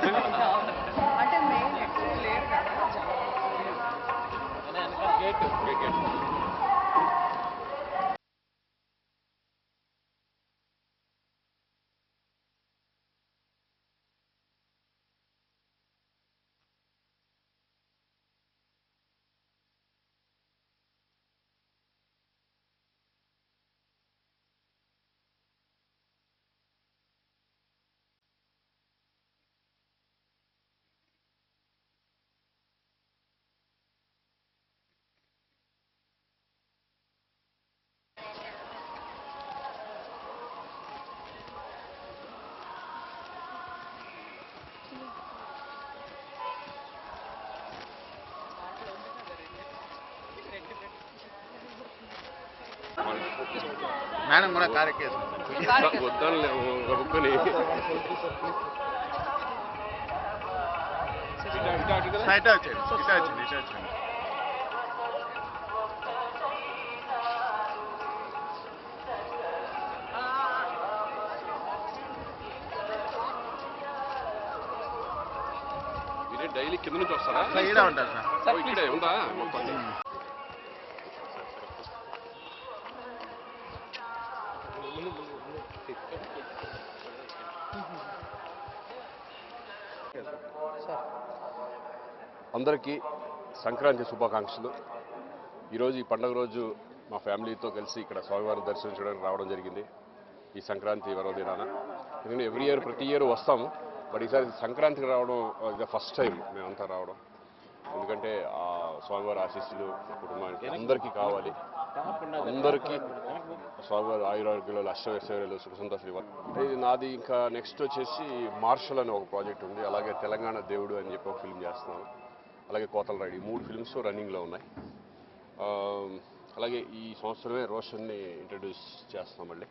అంటే మెయిన్ ఎక్కడ లేరు కదా గేట్ మేడం కూడా కారెక్కేసి వద్దాను కనుక్కొని ఇటే వచ్చింది మీరే డైలీ కింద నుంచి వస్తారా? ఇక్కడే ఉంటారు సార్. ఇక్కడే ఉందా? అందరికీ సంక్రాంతి శుభాకాంక్షలు. ఈరోజు ఈ పండుగ రోజు మా ఫ్యామిలీతో కలిసి ఇక్కడ స్వామివారిని దర్శించడానికి రావడం జరిగింది ఈ సంక్రాంతి పర్వదినాన. ఎందుకంటే ప్రతి ఇయర్ వస్తాము, బట్ ఈసారి సంక్రాంతికి రావడం ఇది ఫస్ట్ టైం మేమంతా రావడం. ఎందుకంటే ఆ స్వామివారి ఆశీస్సులు కుటుంబానికి అందరికీ కావాలి. అందరికీ స్వామివారి ఆయురారోగ్యాలు, అష్టైశ్వర్యాలు, సుఖ సంతోషాలు ఇవ్వాలి. ఇది నాది. ఇంకా నెక్స్ట్ వచ్చేసి మార్షల్ అనే ఒక ప్రాజెక్ట్ ఉంది, అలాగే తెలంగాణ దేవుడు అని చెప్పి ఒక ఫిల్మ్ చేస్తున్నాను, అలాగే కోతల రైడ్. ఈ 3 ఫిల్మ్స్ రన్నింగ్లో ఉన్నాయి. అలాగే ఈ సంవత్సరమే రోషన్ని ఇంట్రడ్యూస్ చేస్తాం మళ్ళీ.